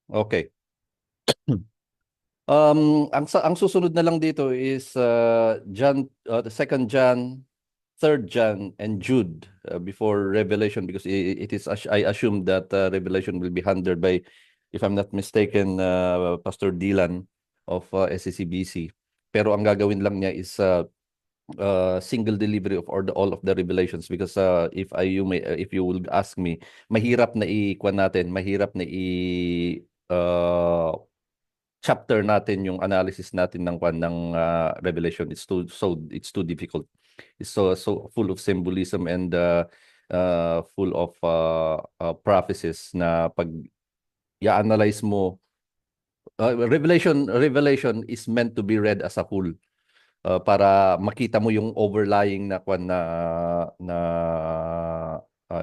Okay. Ang susunod na lang dito is John, the second John, third John, and Jude before Revelation, because it is I assume that Revelation will be handled by, if I'm not mistaken, Pastor Dylan of SCCBC. Pero ang gagawin lang niya is single delivery of all of the revelations, because if you will ask me, mahirap na mahirap na uh, chapter natin yung analysis natin ng Revelation. It's too difficult. It's so full of symbolism and full of prophecies na pag i-analyze mo. Revelation is meant to be read as a whole, para makita mo yung overlying na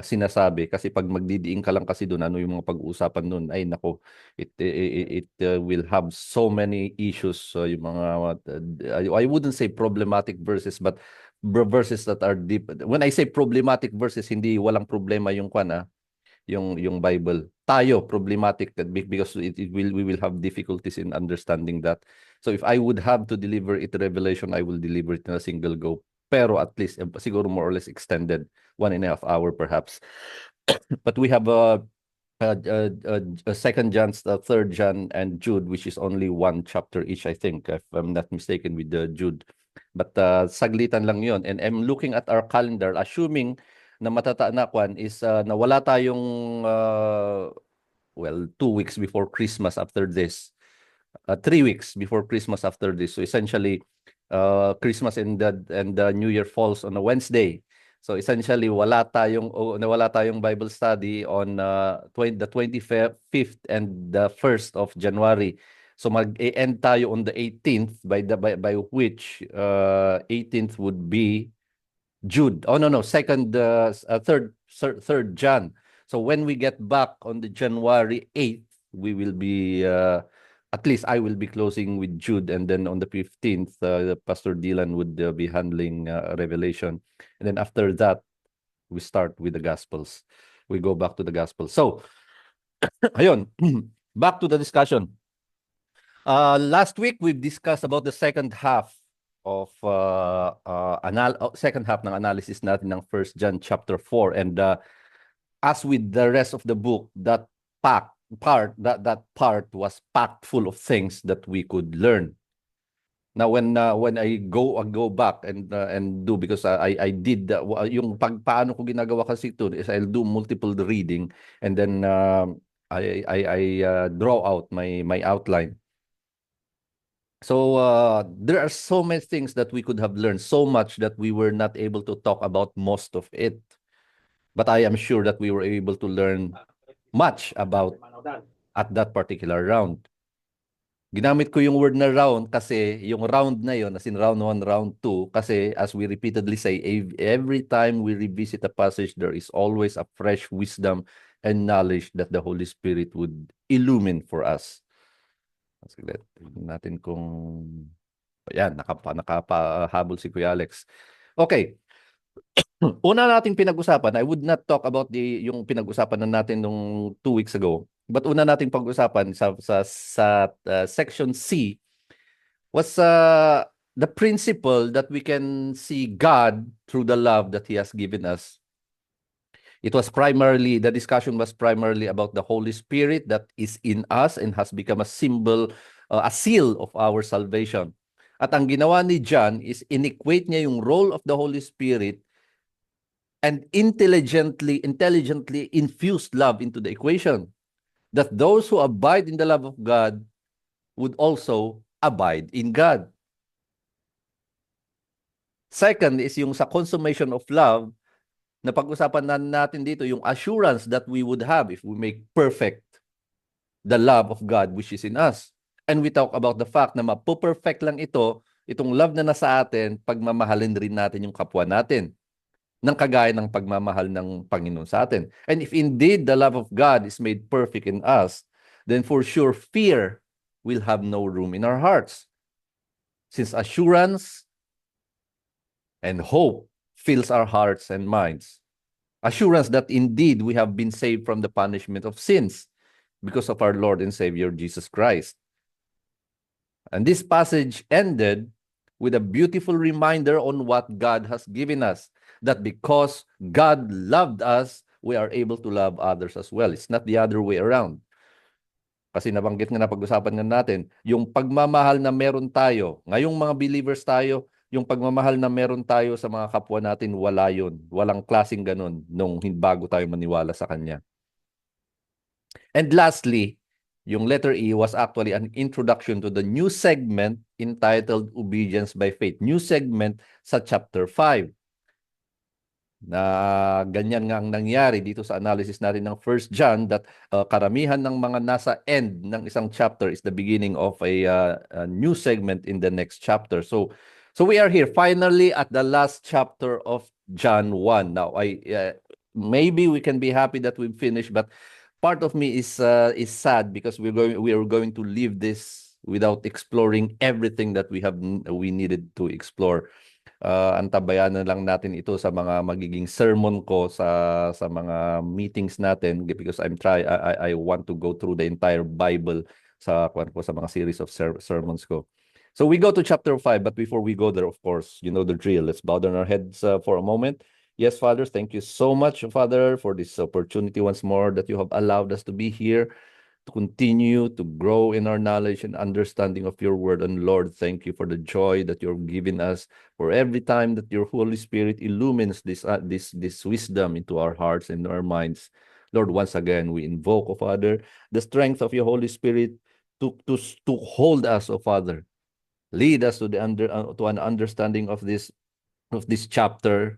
sinasabi. Kasi pag magdidiin ka lang kasi doon, ano yung mga pag-uusapan doon, ay nako, it will have so many issues. Yung mga I wouldn't say problematic verses, but verses that are deep. When I say problematic verses, hindi walang problema yung Bible. Tayo problematic, because we will have difficulties in understanding that. So if I would have to deliver it Revelation, I will deliver it in a single go. Pero at least siguro more or less extended, 1.5 hour perhaps. But we have a second John, third John, and Jude, which is only one chapter each, I think, if I'm not mistaken, with the Jude. But saglitan lang yon. And I'm looking at our calendar, assuming na matataanakwan is na wala tayong well, 2 weeks before Christmas after this, 3 weeks before Christmas after this. So essentially, Christmas and the New Year falls on a Wednesday. So essentially, wala tayong Bible study on the 25th and the 1st of January. So mag-end tayo on the 18th, by which 18th would be Jude. Oh, no, third John. So when we get back on the January 8th, we will be at least I will be closing with Jude, and then on the 15th, Pastor Dylan would be handling Revelation, and then after that, we start with the Gospels. We go back to the Gospels. So, ayun, back to the discussion. Last week we've discussed about the second half of second half ng analysis natin ng First John chapter 4, and as with the rest of the book, that part was packed full of things that we could learn. Now when I go back and do, because I did yung paano ko ginagawa kasi ito is I'll do multiple reading, and then I draw out my outline. So there are so many things that we could have learned, so much that we were not able to talk about most of it. But I am sure that we were able to learn much about at that particular round. Ginamit ko yung word na round kasi yung round na yon, as in round 1, round 2, kasi as we repeatedly say, every time we revisit a passage, there is always a fresh wisdom and knowledge that the Holy Spirit would illumine for us. Saglit, tignan natin kung ayan, nakapahabol si Kuya Alex. Okay. Una nating pinag-usapan, I would not talk about yung pinag-usapan na natin nung 2 weeks ago. But una nating pag-usapan sa section C was the principle that we can see God through the love that He has given us. The discussion was primarily about the Holy Spirit that is in us and has become a symbol, a seal of our salvation. At ang ginawa ni John is inequate niya yung role of the Holy Spirit and intelligently infused love into the equation, that those who abide in the love of God would also abide in God. Second is yung sa consummation of love, na pag-usapan natin dito, yung assurance that we would have if we make perfect the love of God which is in us. And we talk about the fact na mapo-perfect lang itong love na nasa atin, pagmamahalin rin natin yung kapwa natin ng kagaya ng pagmamahal ng Panginoon sa atin. And if indeed the love of God is made perfect in us, then for sure fear will have no room in our hearts. Since assurance and hope fills our hearts and minds. Assurance that indeed we have been saved from the punishment of sins. because of our Lord and Savior Jesus Christ. And this passage ended with a beautiful reminder on what God has given us, that because God loved us, we are able to love others as well. It's not the other way around. Kasi nabanggit nga na pag-usapan nga natin, yung pagmamahal na meron tayo, ngayong mga believers tayo, yung pagmamahal na meron tayo sa mga kapwa natin, wala yun. Walang klaseng ganun nung bago tayo maniwala sa Kanya. And lastly, yung letter E was actually an introduction to the new segment entitled Obedience by Faith. New segment sa chapter 5. Na ganyan nga ang nangyari dito sa analysis natin ng First John, that karamihan ng mga nasa end ng isang chapter is the beginning of a new segment in the next chapter. So we are here finally at the last chapter of John 1. Now, maybe we can be happy that we've finished, but part of me is sad because we are going to leave this without exploring everything that we needed to explore. Antabayan na lang natin ito sa mga magiging sermon ko sa mga meetings natin, because I want to go through the entire Bible sa mga series of sermons ko. So we go to chapter 5, but before we go there, of course, you know the drill. Let's bow down our heads for a moment. Yes, Father, thank you so much, Father, for this opportunity once more that you have allowed us to be here, to continue to grow in our knowledge and understanding of your word. And Lord, thank you for the joy that you're giving us, for every time that your Holy Spirit illumines this wisdom into our hearts and our minds. Lord, once again, we invoke, oh Father, the strength of your Holy Spirit to hold us, oh Father. Lead us to an understanding of this chapter,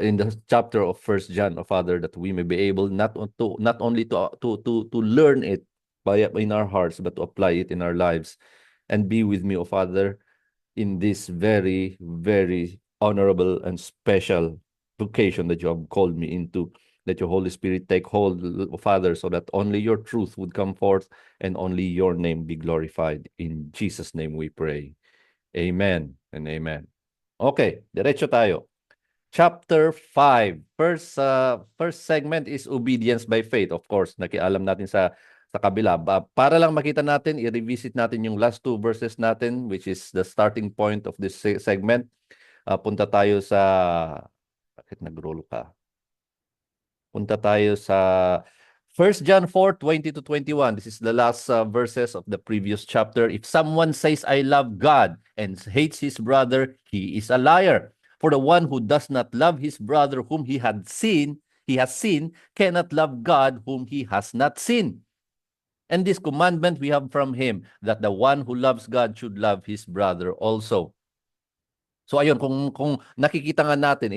in the chapter of First John, Father, that we may be able not only to learn it in our hearts, but to apply it in our lives. And be with me, Father, in this very, very honorable and special vocation that you have called me into. Let your Holy Spirit take hold, Father, so that only your truth would come forth and only your name be glorified. In Jesus' name we pray. Amen and amen. Okay, diretso tayo. Chapter 5. First segment is obedience by faith. Of course, nakialam natin sa kabila. Para lang makita natin, i-revisit natin yung last 2 verses natin, which is the starting point of this segment. Punta tayo sa... Bakit nag-roll ka? Punta tayo sa 1 John 4:20 to 21. This is the last verses of the previous chapter. If someone says, I love God, and hates his brother, he is a liar. For the one who does not love his brother whom he has seen, cannot love God whom he has not seen. And this commandment we have from him, that the one who loves God should love his brother also. So ayun, kung nakikita nga natin,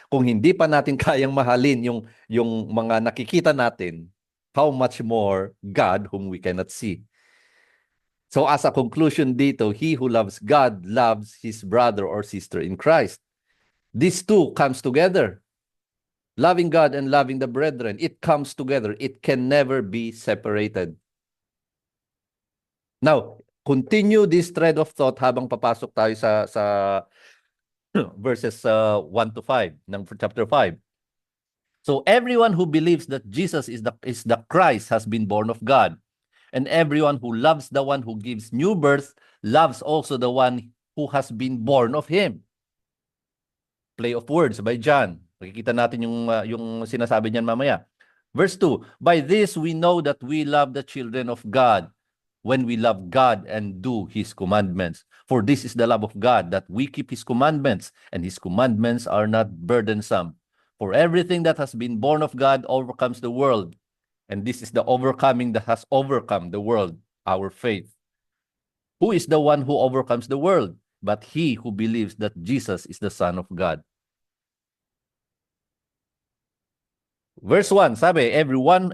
kung hindi pa natin kayang mahalin yung mga nakikita natin, how much more God whom we cannot see. So as a conclusion dito, he who loves God loves his brother or sister in Christ. These two comes together. Loving God and loving the brethren, it comes together. It can never be separated. Now, continue this thread of thought habang papasok tayo sa verses 1 to 5 ng chapter 5. So everyone who believes that Jesus is the Christ has been born of God. And everyone who loves the one who gives new birth loves also the one who has been born of him. Play of words by John. Makikita natin yung sinasabi niyan mamaya. Verse 2, by this we know that we love the children of God, when we love God and do his commandments. For this is the love of God, that we keep his commandments, and his commandments are not burdensome. For everything that has been born of God overcomes the world. And this is the overcoming that has overcome the world, our faith. Who is the one who overcomes the world? But he who believes that Jesus is the Son of God. Verse 1, sabi, everyone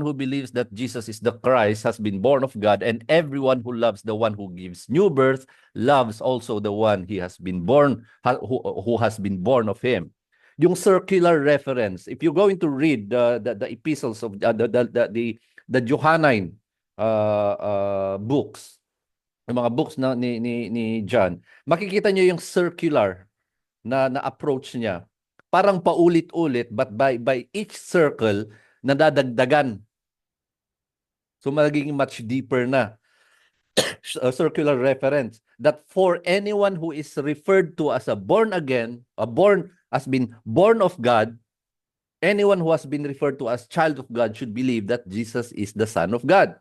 who believes that Jesus is the Christ has been born of God, and everyone who loves the one who gives new birth loves also the one he has been born, who has been born of him. Yung circular reference, if you're going to read the epistles of the Johannine books, yung mga books ni John, makikita niyo yung circular na approach niya. Parang paulit-ulit, but by each circle, nadadagdagan So magiging much deeper na. A circular reference that for anyone who is referred to as a born again, has been born of God, anyone who has been referred to as child of God should believe that Jesus is the Son of God.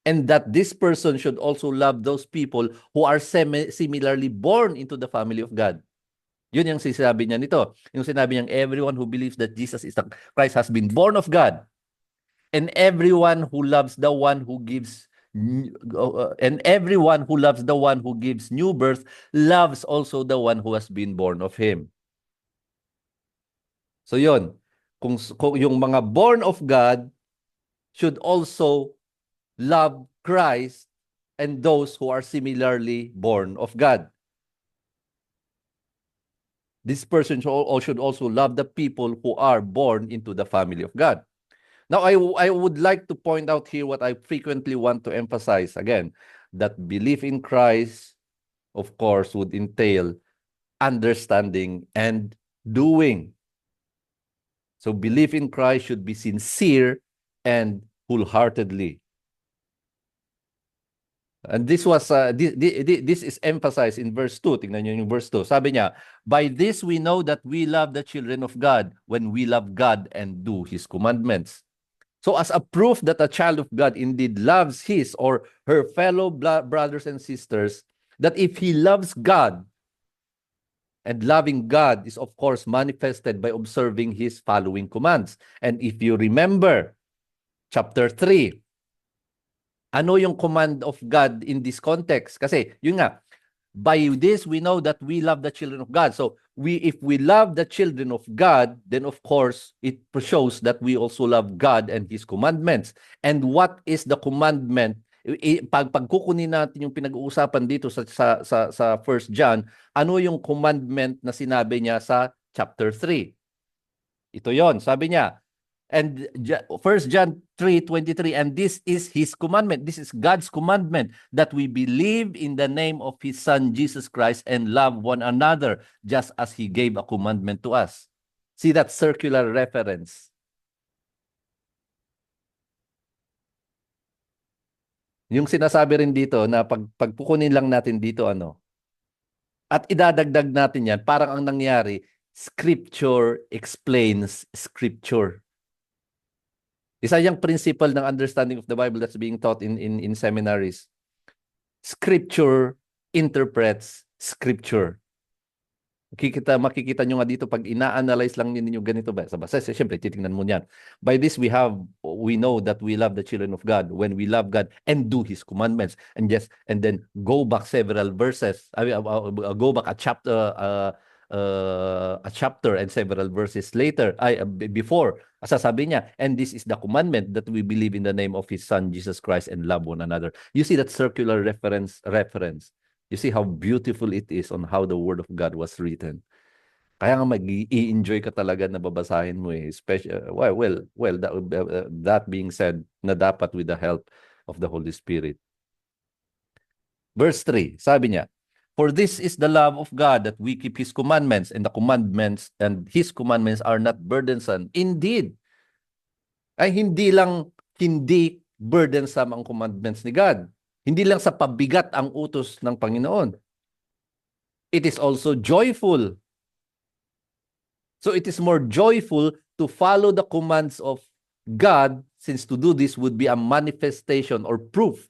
And that this person should also love those people who are similarly born into the family of God. Yun yung sinabi niya nito. Yung sinabi niya, everyone who believes that Jesus is the Christ has been born of God. And everyone who loves the one who gives and everyone who loves the one who gives new birth loves also the one who has been born of him. So yun, kung yung mga born of God should also love Christ and those who are similarly born of God. This person should also love the people who are born into the family of God. Now, I would like to point out here what I frequently want to emphasize again, that belief in Christ, of course, would entail understanding and doing. So belief in Christ should be sincere and wholeheartedly. And this was this is emphasized in verse 2. Tingnan niyo yung verse 2. Sabi niya, by this we know that we love the children of God when we love God and do his commandments. So as a proof that a child of God indeed loves his or her fellow brothers and sisters, that if he loves God, and loving God is of course manifested by observing his following commands. And if you remember, chapter 3, ano yung command of God in this context? Kasi yun nga, by this we know that we love the children of God. So if we love the children of God, then of course it shows that we also love God and his commandments. And what is the commandment? Pagkukunin natin yung pinag-uusapan dito sa 1 John, ano yung commandment na sinabi niya sa chapter 3? Ito yon, sabi niya, and 1 John 3:23, and this is his commandment. This is God's commandment, that we believe in the name of his Son, Jesus Christ, and love one another, just as he gave a commandment to us. See that circular reference? Yung sinasabi rin dito na pagpukunin lang natin dito, at idadagdag natin yan, parang ang nangyari, Scripture explains Scripture. Isa yung principle ng understanding of the Bible that's being taught in seminaries. Scripture interprets Scripture. Makikita nyo nga dito pag ina-analyze lang ninyo ganito ba? Siyempre, titingnan mo niyan. By this, we know that we love the children of God when we love God and do his commandments. And then go back several verses. Go back a chapter and several verses later, before, sasabi niya, and this is the commandment, that we believe in the name of his Son, Jesus Christ, and love one another. You see that circular reference. You see how beautiful it is on how the Word of God was written. Kaya nga mag-i-enjoy ka talaga na babasahin mo eh. That being said, na dapat with the help of the Holy Spirit. Verse 3, sabi niya, for this is the love of God, that we keep his commandments, and the commandments and his commandments are not burdensome. Indeed, ay hindi burdensome ang commandments ni God. Hindi lang sa pabigat ang utos ng Panginoon. It is also joyful. So it is more joyful to follow the commands of God, since to do this would be a manifestation or proof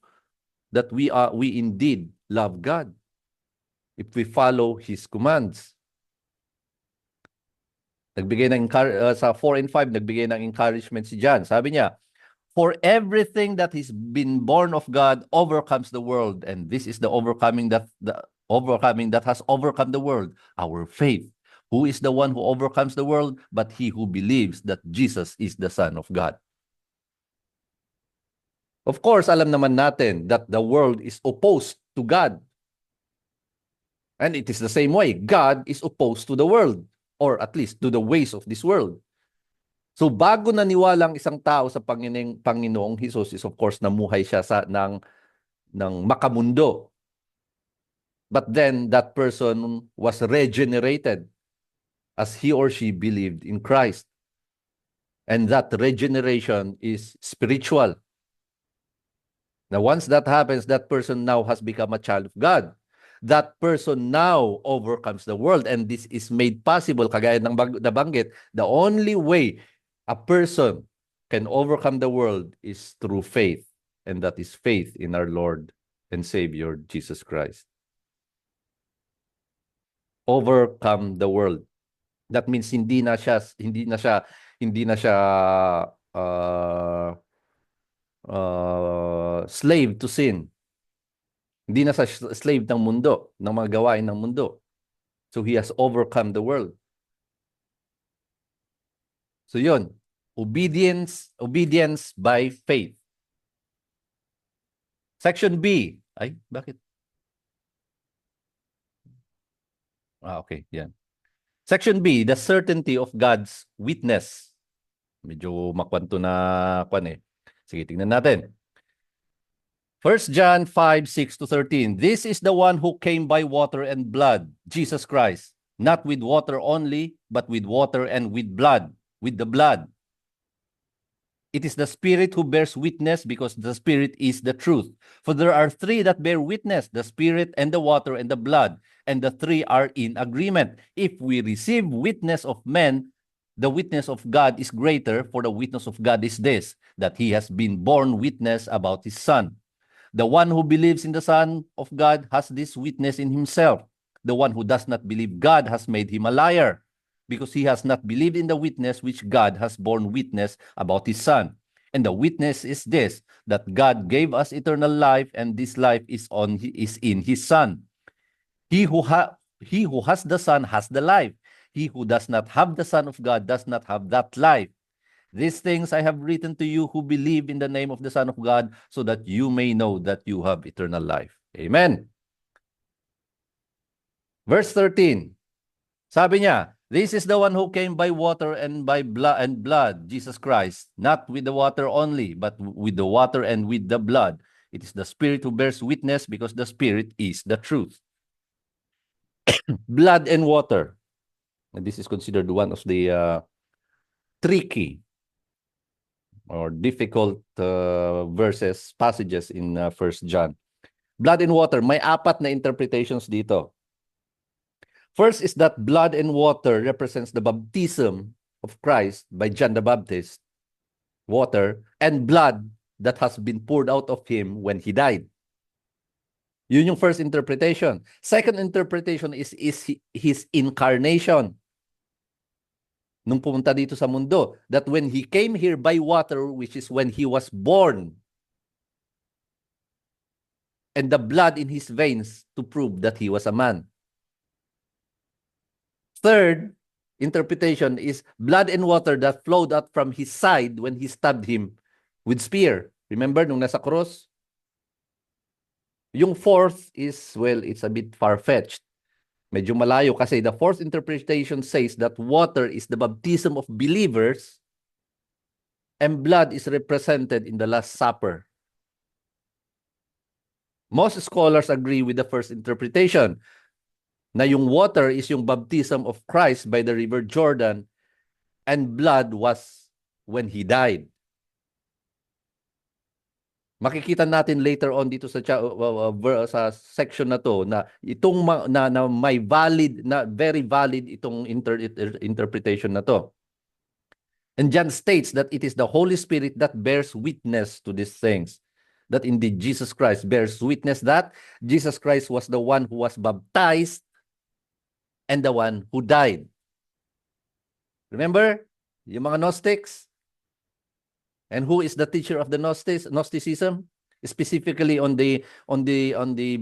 that we indeed love God, if we follow his commands. Nagbigay ng sa 4 and 5, nagbigay ng encouragement si John. Sabi niya, for everything that has been born of God overcomes the world, and this is the overcoming that has overcome the world, our faith. Who is the one who overcomes the world but he who believes that Jesus is the Son of God? Of course, alam naman natin that the world is opposed to God. And it is the same way. God is opposed to the world, or at least to the ways of this world. So bago naniwala ang isang tao sa Panginoong Hesus, is of course namuhay siya ng makamundo. But then that person was regenerated as he or she believed in Christ. And that regeneration is spiritual. Now, once that happens, that person now has become a child of God. That person now overcomes the world, and this is made possible, kagaya ng nabanggit, the only way a person can overcome the world is through faith, and that is faith in our Lord and Savior, Jesus Christ. Overcome the world. That means hindi na siya slave to sin. Hindi na sa slave ng mundo, ng mga gawain ng mundo. So he has overcome the world. So yun, obedience by faith. Section B. Ay, bakit? Okay, yan. Section B, the certainty of God's witness. Medyo makwanto na kwan eh. Sige, tingnan natin. 1 John 5:6-13. This is the one who came by water and blood, Jesus Christ. Not with water only, but with water and with blood, with the blood. It is the Spirit who bears witness, because the Spirit is the truth. For there are three that bear witness, the Spirit and the water and the blood, and the three are in agreement. If we receive witness of men, the witness of God is greater, for the witness of God is this, that he has been borne witness about his Son. The one who believes in the Son of God has this witness in himself. The one who does not believe God has made him a liar, because he has not believed in the witness which God has borne witness about his Son. And the witness is this, that God gave us eternal life, and this life is in his Son. He who has the Son has the life. He who does not have the Son of God does not have that life. These things I have written to you who believe in the name of the Son of God, so that you may know that you have eternal life. Amen. Verse 13. Sabi niya, this is the one who came by water and by blood, Jesus Christ, not with the water only, but with the water and with the blood. It is the Spirit who bears witness, because the Spirit is the truth. Blood and water. And this is considered one of the tricky or difficult passages in 1 John. Blood and water, may apat na interpretations dito. First is that blood and water represents the baptism of Christ by John the Baptist, water, and blood that has been poured out of him when he died. Yun yung first interpretation. Second interpretation is his incarnation. Nung pumunta dito sa mundo, that when he came here by water, which is when he was born, and the blood in his veins to prove that he was a man. Third interpretation is blood and water that flowed out from his side when he stabbed him with spear. Remember nung nasa cross? Yung fourth is, well, it's a bit far-fetched. Medyo malayo, kasi the fourth interpretation says that water is the baptism of believers and blood is represented in the Last Supper. Most scholars agree with the first interpretation, na yung water is yung baptism of Christ by the River Jordan, and blood was when he died. Makikita natin later on dito sa section na to na itong na may valid, na very valid itong interpretation na to. And John states that it is the Holy Spirit that bears witness to these things. That indeed Jesus Christ bears witness that Jesus Christ was the one who was baptized and the one who died. Remember, yung mga Gnostics? And who is the teacher of the Gnosticism? Specifically on the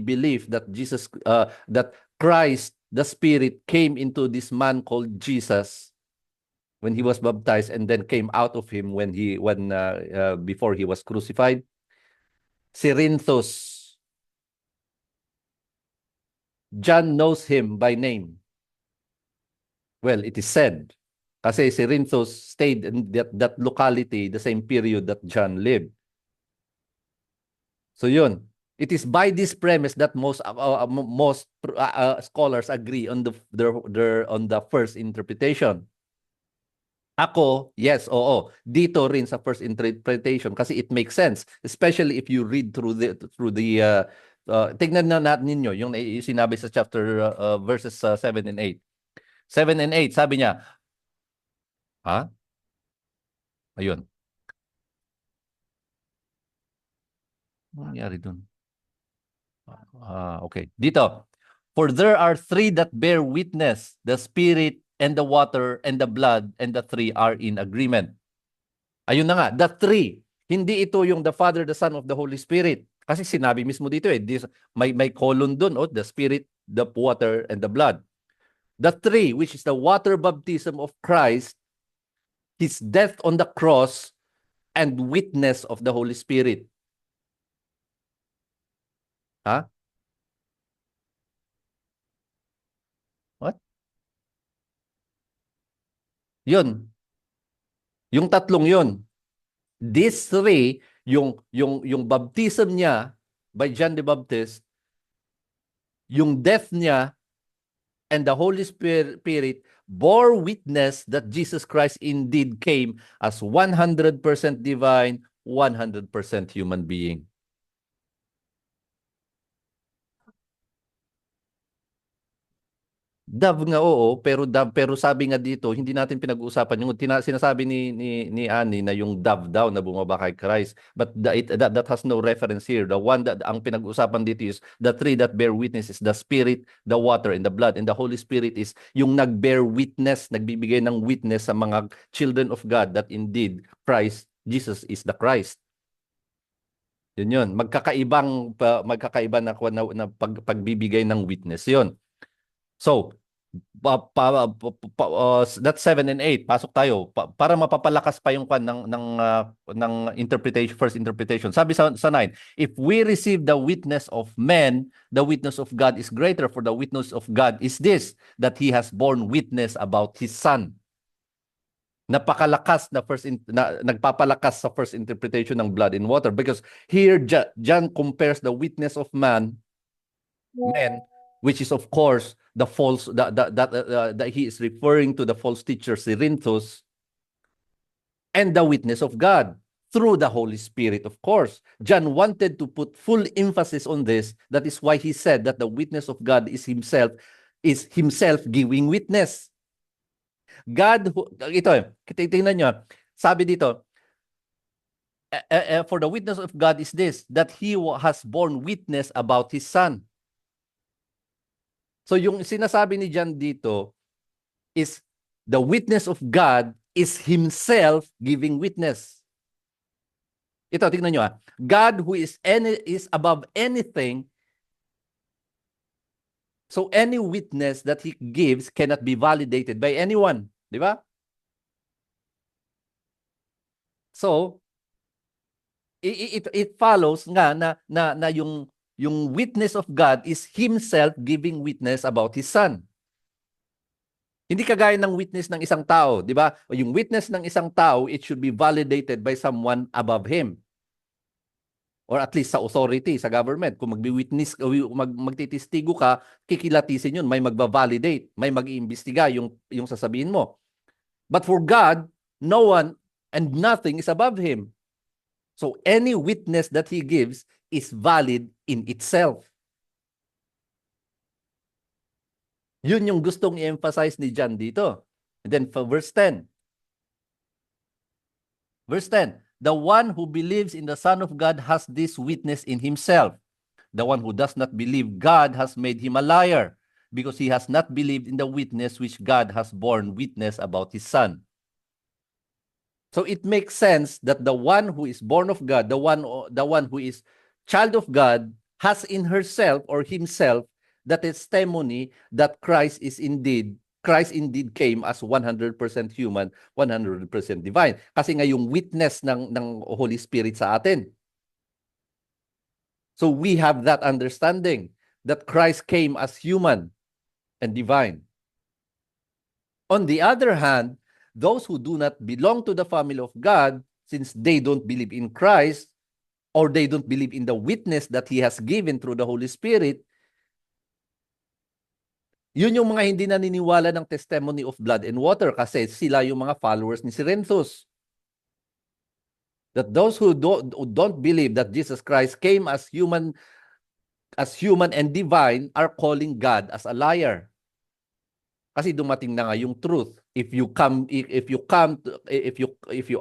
belief that that Christ, the Spirit, came into this man called Jesus when he was baptized, and then came out of him before he was crucified. Cerinthus. John knows him by name. Well, it is said. Kasi Cerinthus stayed in that locality the same period that John lived. So yun. It is by this premise that most scholars agree on the first interpretation. Ako, yes, oo. Dito rin sa first interpretation kasi it makes sense, especially if you read tignan na natin ninyo yung sinabi sa chapter verses 7 and 8. 7 and 8, sabi niya, ha? Ayun. Ano nangyari dun? Okay. Dito. For there are three that bear witness, the spirit and the water and the blood, and the three are in agreement. Ayun na nga, the three. Hindi ito yung the Father, the Son of the Holy Spirit. Kasi sinabi mismo dito may colon dun, the Spirit, the water, and the blood. The three, which is the water baptism of Christ, His death on the cross, and witness of the Holy Spirit. Ha? What? Yun. Yung tatlong yun. These three, yung baptism niya by John the Baptist, yung death niya, and the Holy Spirit bore witness that Jesus Christ indeed came as 100% divine, 100% human being. Dove nga, oo, pero sabi nga dito, hindi natin pinag-uusapan yung sinasabi ni Annie na yung dove daw na bumaba kay Christ. But that has no reference here. The one that ang pinag-uusapan dito is the three that bear witness is the Spirit, the water, and the blood. And the Holy Spirit is yung nag-bear witness, nagbibigay ng witness sa mga children of God that indeed Christ, Jesus is the Christ. Yun. Magkakaiba na pagbibigay ng witness yun. So, that's 7 and 8. Pasok tayo para mapapalakas pa yung ng interpretation, first interpretation. Sabi sa 9, if we receive the witness of men, the witness of God is greater, for the witness of God is this, that He has borne witness about His Son. Napakalakas nagpapalakas sa first interpretation ng blood and water, because here John compares the witness of men, which is of course the false that he is referring to the false teacher Cerinthus, and the witness of God through the Holy Spirit, of course. John wanted to put full emphasis on this. That is why he said that the witness of God is himself giving witness. God, tingnan nyo, sabi dito, for the witness of God is this, that He has borne witness about His Son. So yung sinasabi ni John dito is the witness of God is Himself giving witness. Ito, tingnan nyo. God who is above anything, so any witness that He gives cannot be validated by anyone. Di ba? So, it follows nga na yung witness of God is Himself giving witness about His Son. Hindi kagaya ng witness ng isang tao, di ba? Yung witness ng isang tao, it should be validated by someone above him. Or at least sa authority, sa government. Kung magbi-witness, magtitistigo ka, kikilatisin yun. May magba-validate, may mag-iimbestiga yung sasabihin mo. But for God, no one and nothing is above Him. So any witness that He gives is valid in itself. Yun yung gustong i-emphasize ni John dito. And then for verse 10. Verse 10. The one who believes in the Son of God has this witness in himself. The one who does not believe God has made him a liar, because he has not believed in the witness which God has borne witness about His Son. So it makes sense that the one who is born of God, the one who is child of God, has in herself or himself the testimony that Christ indeed came as 100% human, 100% divine. Kasi nga yung witness ng Holy Spirit sa atin. So we have that understanding that Christ came as human and divine. On the other hand, those who do not belong to the family of God, since they don't believe in Christ, or they don't believe in the witness that He has given through the Holy Spirit, Yun yung mga hindi naniniwala ng testimony of blood and water kasi sila yung mga followers ni Cerinthus. That those who don't believe that Jesus Christ came as human and divine are calling God as a liar. Kasi dumating na nga yung truth. If you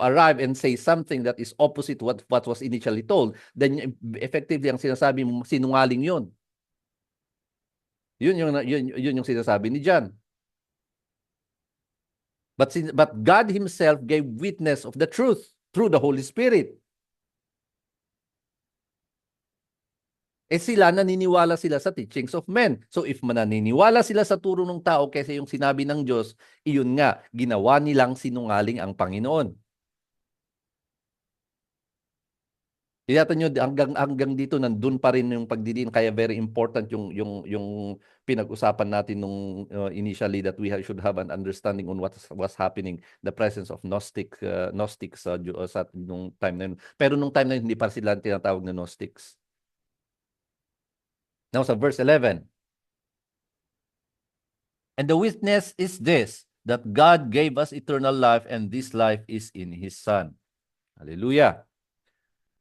arrive and say something that is opposite what was initially told, then effectively ang sinasabi mo sinungaling 'yun. Yun yung sinasabi ni John. But God himself gave witness of the truth through the Holy Spirit. Sila naniniwala sila sa teachings of men. So if mananiniwala sila sa turo ng tao kaysa yung sinabi ng Diyos, iyon nga, ginawa nilang sinungaling ang Panginoon. Tiyatan nyo, hanggang dito nandun pa rin yung pagdidiin, kaya very important yung pinag-usapan natin nung initially that should have an understanding on what was happening, the presence of Gnostics sa nung time na yun. Pero nung time na yun, hindi pa sila tinatawag na Gnostics. Now sa verse 11. And the witness is this, that God gave us eternal life and this life is in His Son. Hallelujah.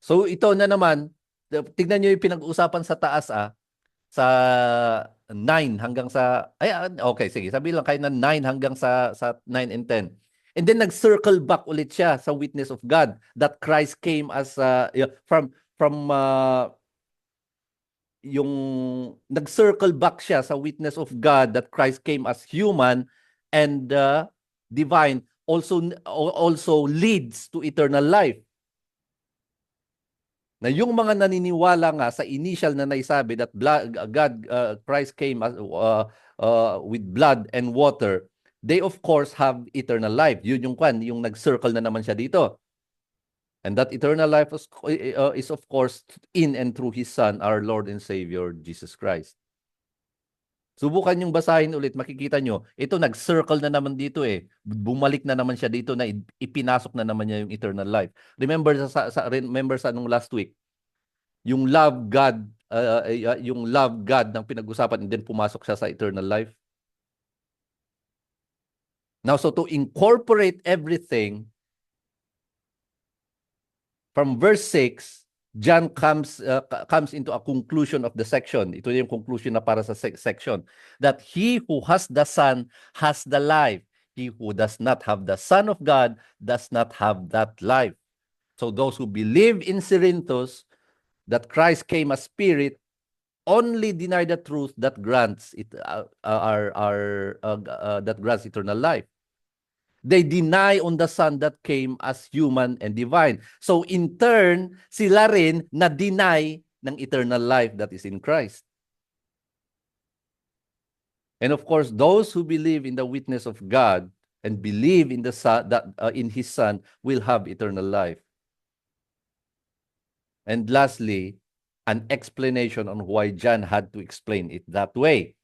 So ito na naman, tignan nyo yung pinag-usapan sa taas sa 9 hanggang sa, okay, sige, sabi lang kayo na 9 hanggang sa 9 and 10. And then nag-circle back ulit siya sa witness of God that Christ came as yung nag-circle back siya sa witness of God that Christ came as human and divine also leads to eternal life. Na yung mga naniniwala nga sa initial na naisabi that Christ came as, with blood and water, they of course have eternal life. Yun yung nag-circle na naman siya dito. And that eternal life is of course in and through His Son, our Lord and Savior, Jesus Christ. Subukan yung basahin ulit, makikita nyo, ito nag-circle na naman dito Bumalik na naman siya dito na ipinasok na naman niya yung eternal life. Remember sa nung last week, yung love God, yung love God ng pinag-usapan and then pumasok siya sa eternal life. Now, so to incorporate everything, from verse 6, John comes into a conclusion of the section. Ito yung conclusion na para sa section. That he who has the Son has the life. He who does not have the Son of God does not have that life. So those who believe in Cerinthus, that Christ came as spirit, only deny the truth that grants that grants eternal life. They deny on the Son that came as human and divine. So in turn, sila rin na-deny ng eternal life that is in Christ. And of course, those who believe in the witness of God and believe in the Son, in His Son will have eternal life. And lastly, an explanation on why John had to explain it that way.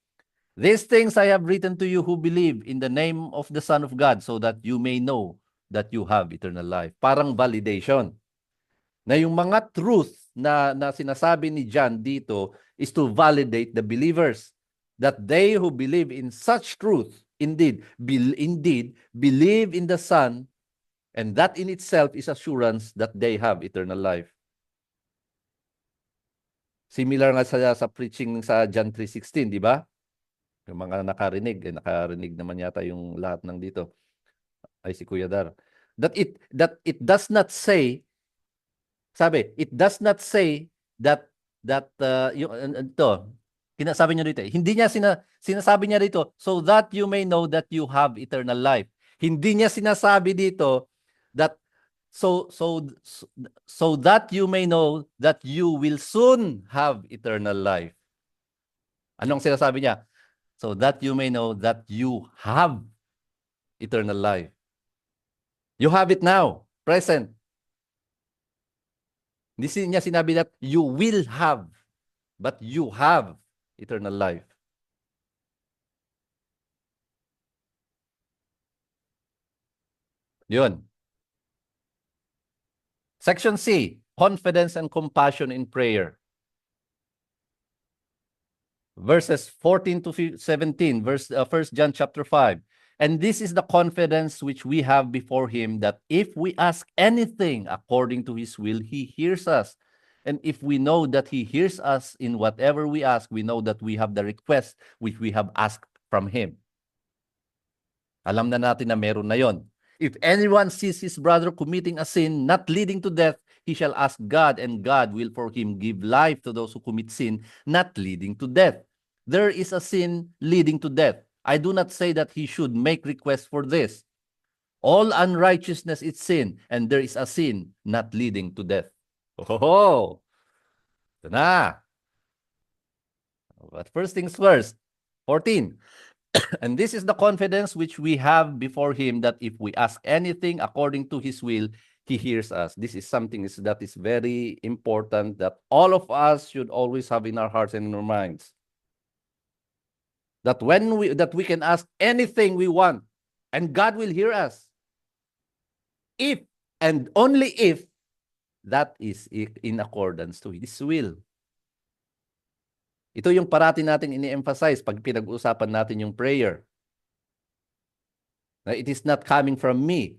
These things I have written to you who believe in the name of the Son of God so that you may know that you have eternal life. Parang validation. Na yung mga truth na sinasabi ni John dito is to validate the believers. That they who believe in such truth, indeed believe in the Son, and that in itself is assurance that they have eternal life. Similar nga sa preaching sa John 3:16, di ba? Yung mga nakarinig naman yata yung lahat ng dito. Ay si Kuya Dar. That it does not say, it does not say that yung ito, sinasabi niya dito. Hindi niya sinasabi niya dito so that you may know that you have eternal life. Hindi niya sinasabi dito that so that you may know that you will soon have eternal life. Anong sinasabi niya? So that you may know that you have eternal life. You have it now, present. Hindi niya sinabi that you will have, but you have eternal life. Yun. Section C, confidence and compassion in prayer. verses 14 to 17, 1 John chapter 5. And this is the confidence which we have before him, that if we ask anything according to his will, he hears us. And if we know that he hears us in whatever we ask, we know that we have the request which we have asked from him. Alam na natin na meron na yon. If anyone sees his brother committing a sin not leading to death, he shall ask God, and God will for him give life to those who commit sin not leading to death. There is a sin leading to death. I do not say that he should make request for this. All unrighteousness is sin, and there is a sin not leading to death. Oh, ito na. But first things first, 14. And this is the confidence which we have before him, that if we ask anything according to his will, he hears us. This is something that is very important, that all of us should always have in our hearts and in our minds. That we can ask anything we want, and God will hear us. If and only if that is in accordance to his will. Ito yung parati natin ini-emphasize pag pinag-uusapan natin yung prayer. Na it is not coming from me.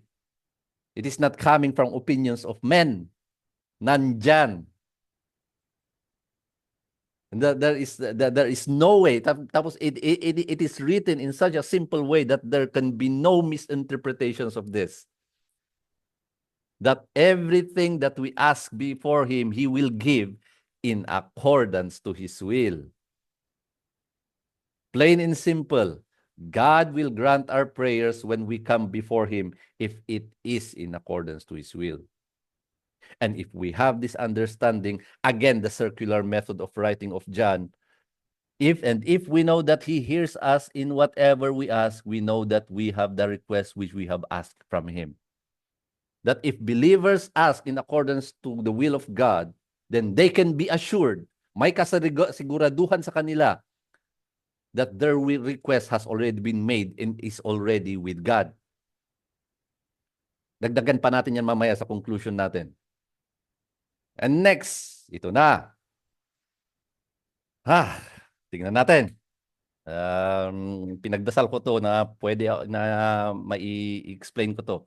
It is not coming from opinions of men. Nandyan. And there is no way. Tapos it is written in such a simple way that there can be no misinterpretations of this. That everything that we ask before him, he will give in accordance to his will. Plain and simple, God will grant our prayers when we come before him if it is in accordance to his will. And if we have this understanding, again, the circular method of writing of John, if we know that he hears us in whatever we ask, we know that we have the request which we have asked from him. That if believers ask in accordance to the will of God, then they can be assured, may kasiguraduhan sa kanila, that their request has already been made and is already with God. Dagdagan pa natin yan mamaya sa conclusion natin. And next, ito na. Tingnan natin. Pinagdasal ko to na pwede na mai-explain ko to.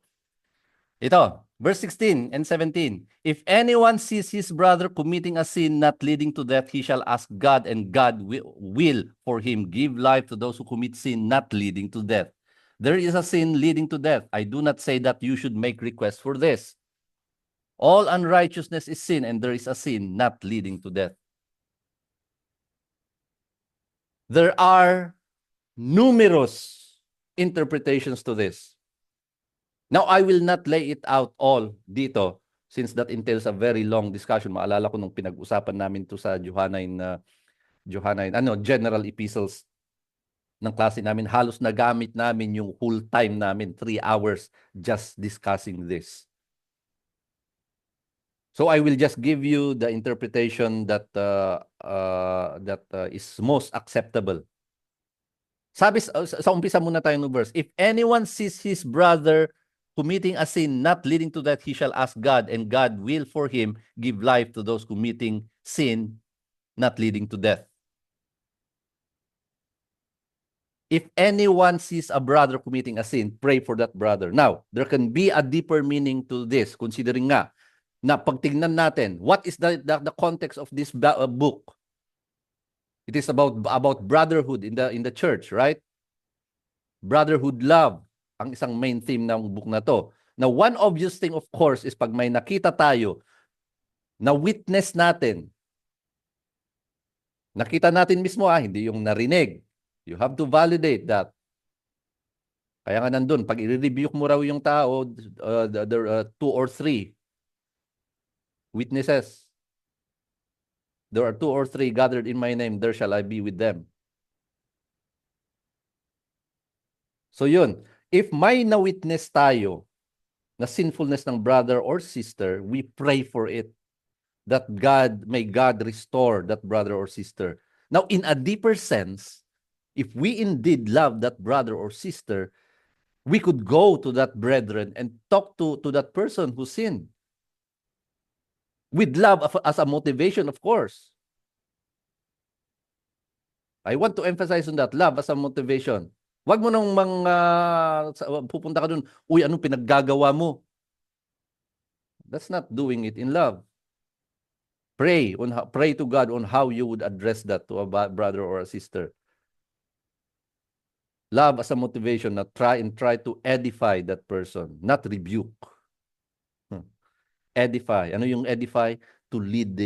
Ito, verse 16 and 17. If anyone sees his brother committing a sin not leading to death, he shall ask God, and God will for him give life to those who commit sin not leading to death. There is a sin leading to death. I do not say that you should make request for this. All unrighteousness is sin, and there is a sin not leading to death. There are numerous interpretations to this. Now, I will not lay it out all dito, since that entails a very long discussion. Maalala ko nung pinag-usapan namin to sa Johannine, general epistles ng klase namin, halos nagamit namin yung whole time namin, 3 hours just discussing this. So I will just give you the interpretation that is most acceptable. Sabi sa umpisa muna tayo ng verse, if anyone sees his brother committing a sin not leading to that, he shall ask God, and God will for him give life to those committing sin not leading to death. If anyone sees a brother committing a sin, pray for that brother. Now, there can be a deeper meaning to this, considering nga, na pagtingnan natin, what is the context of this book? It is about brotherhood in the church, right? Brotherhood love, ang isang main theme ng book na to. Now, one obvious thing, of course, is pag may nakita tayo, na witness natin, nakita natin mismo, hindi yung narinig. You have to validate that. Kaya nga nandun, pag i-review mo raw yung tao, there are 2 or 3 witnesses. There are 2 or 3 gathered in my name, there shall I be with them. So yun, if may na-witness tayo na sinfulness ng brother or sister, we pray for it. That may God restore that brother or sister. Now, in a deeper sense, if we indeed love that brother or sister, we could go to that brethren and talk to that person who sinned. With love as a motivation, of course. I want to emphasize on that. Love as a motivation. Wag mo nang pupunta ka dun, uy, anong pinaggagawa mo? That's not doing it in love. Pray to God on how you would address that to a brother or a sister. Love as a motivation, not try to edify that person, not rebuke. Edify. Ano yung edify? To lead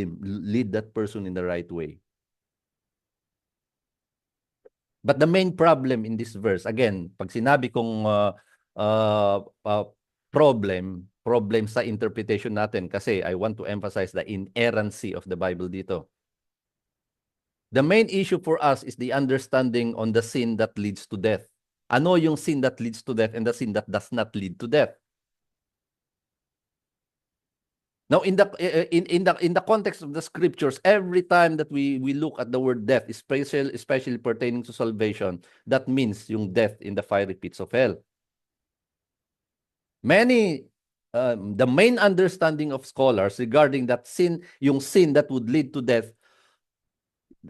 that person in the right way. But the main problem in this verse, again, pag sinabi kong problem sa interpretation natin, kasi I want to emphasize the inerrancy of the Bible dito. The main issue for us is the understanding on the sin that leads to death. Ano yung sin that leads to death and the sin that does not lead to death? Now, in the context of the scriptures, every time that we look at the word death, especially pertaining to salvation, that means yung death in the fiery pits of hell. The main understanding of scholars regarding that sin, yung sin that would lead to death,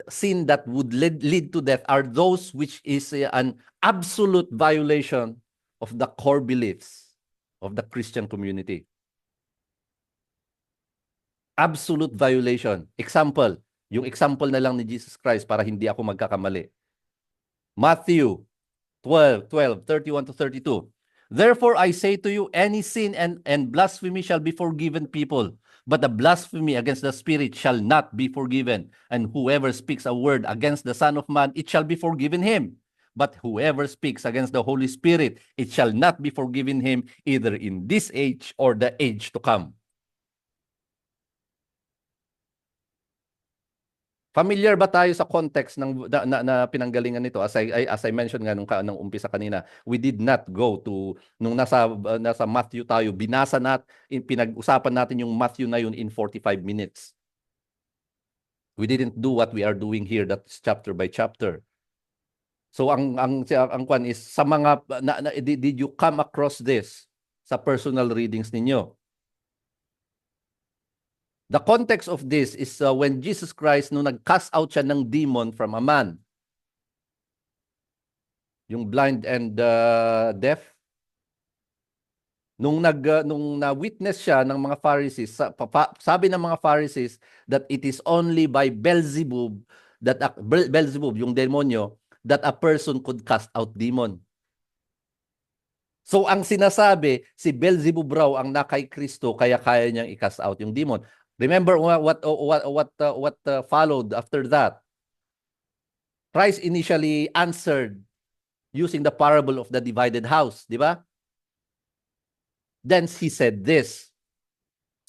sin that would lead to death are those which is an absolute violation of the core beliefs of the Christian community. Absolute violation. Example, yung example na lang ni Jesus Christ para hindi ako magkakamali. Matthew 12:31-32. Therefore I say to you, any sin and blasphemy shall be forgiven people, but the blasphemy against the Spirit shall not be forgiven. And whoever speaks a word against the Son of Man, it shall be forgiven him. But whoever speaks against the Holy Spirit, it shall not be forgiven him, either in this age or the age to come. Familiar ba tayo sa context ng na pinanggalingan nito? As I mentioned nga nung umpisa kanina, we did not go to nung nasa Matthew tayo, binasa pinag-usapan natin yung Matthew na yun in 45 minutes. We didn't do what we are doing here, that's chapter by chapter. So ang kwan is sa mga did you come across this sa personal readings ninyo? The context of this is when Jesus Christ, nung nag-cast out siya ng demon from a man, yung blind and deaf, nung na-witness siya ng mga Pharisees, sabi ng mga Pharisees that it is only by Beelzebub, Beelzebub, yung demonyo, that a person could cast out demon. So ang sinasabi, si Beelzebub raw ang nakay Kristo kaya kaya niyang i-cast out yung demon. Remember what followed after that? Christ initially answered using the parable of the divided house, di ba? Then he said this.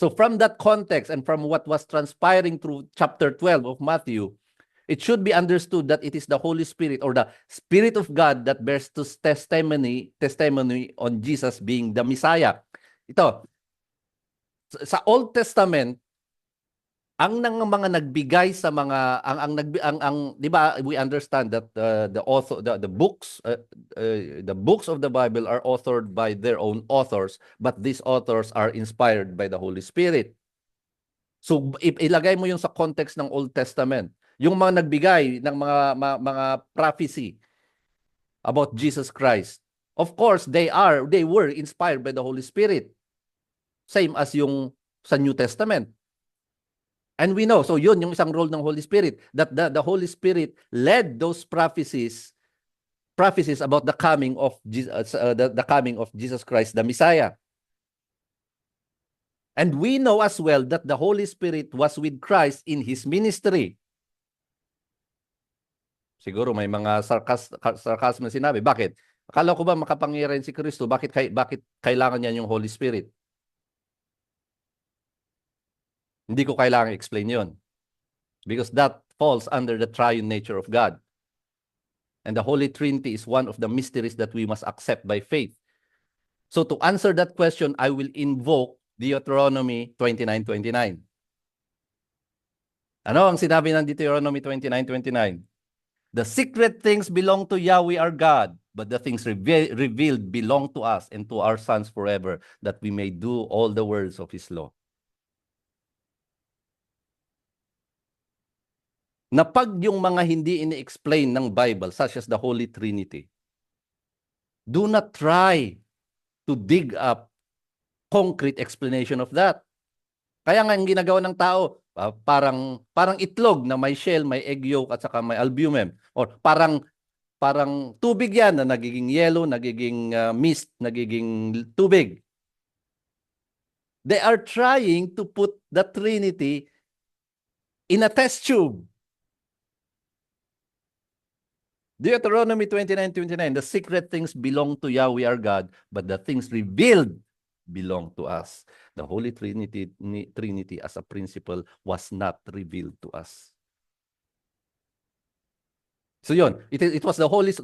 So from that context and from what was transpiring through chapter 12 of Matthew, it should be understood that it is the Holy Spirit or the Spirit of God that bears testimony on Jesus being the Messiah. Ito, sa Old Testament, ang mga nagbigay sa mga di ba, we understand that the books of the Bible are authored by their own authors, but these authors are inspired by the Holy Spirit. So ilagay mo yung sa context ng Old Testament, yung mga nagbigay ng mga prophecy about Jesus Christ, of course they were inspired by the Holy Spirit, same as yung sa New Testament. And we know, so yun yung isang role ng Holy Spirit, that the Holy Spirit led those prophecies about the coming of Jesus Christ, the Messiah. And we know as well that the Holy Spirit was with Christ in his ministry. Siguro may mga sarcasm na sinabi. Bakit? Akala ko ba makapangyarihan si Kristo? Bakit kailangan niya yung Holy Spirit? Hindi ko kailangan explain yon, because that falls under the triune nature of God. And the Holy Trinity is one of the mysteries that we must accept by faith. So to answer that question, I will invoke Deuteronomy 29:29. Ano ang sinabi ng Deuteronomy 29:29? The secret things belong to Yahweh our God, but the things revealed belong to us and to our sons forever, that we may do all the words of his law. na pag yung mga hindi ini-explain ng Bible, such as the Holy Trinity, do not try to dig up concrete explanation of that. Kaya nga ang ginagawa ng tao, parang itlog na may shell, may egg yolk at saka may albumen. Or parang tubig yan na nagiging yellow, nagiging mist, nagiging tubig. They are trying to put the Trinity in a test tube. Deuteronomy 29:29, the secret things belong to Yahweh our God, but the things revealed belong to us. The Holy Trinity as a principle was not revealed to us. So yun, it was the Holy,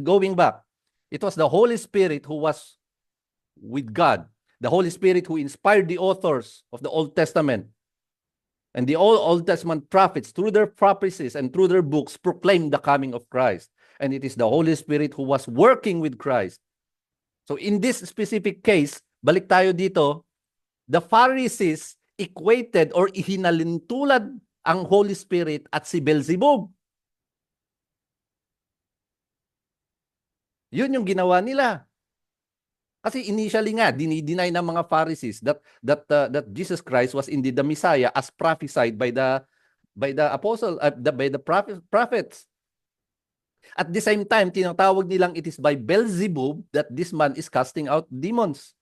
going back, it was the Holy Spirit who was with God, the Holy Spirit who inspired the authors of the Old Testament. And the Old Testament prophets, through their prophecies and through their books, proclaimed the coming of Christ. And it is the Holy Spirit who was working with Christ. So in this specific case, balik tayo dito, the Pharisees equated or ihinalintulad ang Holy Spirit at si Beelzebub. Yun yung ginawa nila. Kasi initially nga, dinideny ng mga Pharisees that Jesus Christ was indeed the Messiah as prophesied by the apostle, by the prophets. At the same time, tinatawag nilang it is by Beelzebub that this man is casting out demons.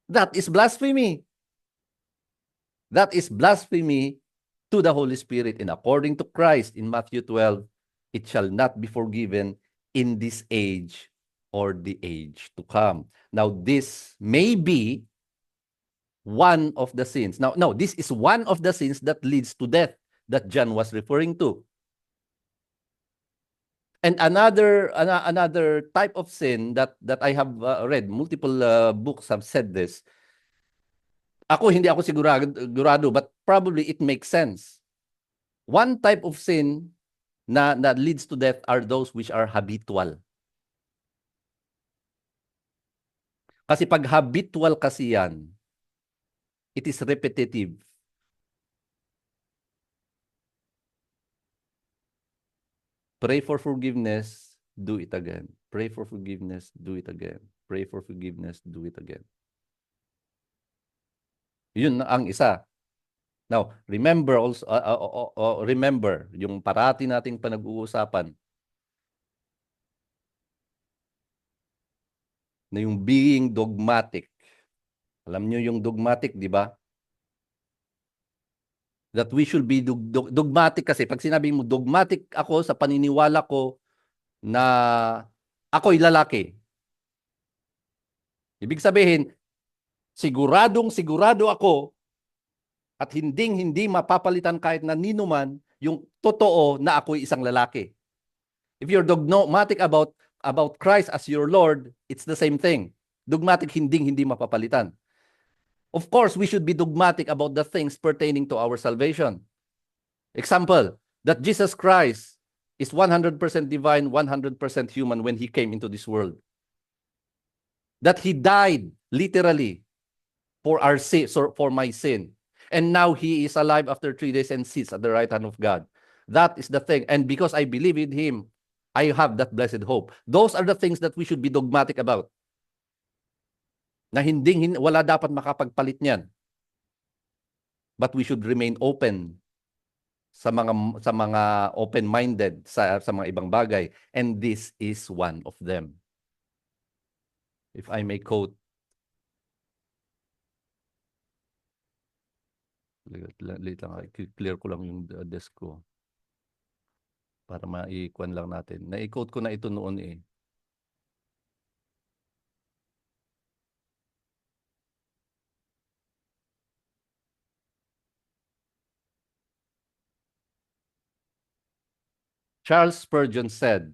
That is blasphemy. That is blasphemy to the Holy Spirit. And according to Christ in Matthew 12, it shall not be forgiven in this age or the age to come. Now, this may be one of the sins. Now, no, this is one of the sins that leads to death that John was referring to. And another type of sin that I have read, multiple books have said this. Hindi ako sigurado, but probably it makes sense. One type of sin na leads to death are those which are habitual. Kasi pag habitual kasi yan, it is repetitive. Pray for forgiveness, do it again. Pray for forgiveness, do it again. Pray for forgiveness, do it again. Yun ang isa. Now, remember also, remember yung parati nating panag-uusapan na yung being dogmatic. Alam niyo yung dogmatic, di ba? That we should be dogmatic kasi pag sinabi mo dogmatic ako sa paniniwala ko na ako'y lalaki. Ibig sabihin, sigurado ako at hindi mapapalitan kahit na ninuman yung totoo na ako'y isang lalaki. If you're dogmatic about Christ as your Lord, it's the same thing. Dogmatic hindi mapapalitan. Of course, we should be dogmatic about the things pertaining to our salvation. Example, that Jesus Christ is 100% divine, 100% human when he came into this world. That he died literally for our sin, for my sin. And now he is alive after 3 days and sits at the right hand of God. That is the thing. And because I believe in him, I have that blessed hope. Those are the things that we should be dogmatic about. Na wala dapat makapagpalit niyan. But we should remain open sa mga open-minded sa mga ibang bagay, and this is one of them. If I may quote, clear ko lang yung desk ko para maikuan lang natin. Na-quote ko na ito noon eh. Charles Spurgeon said,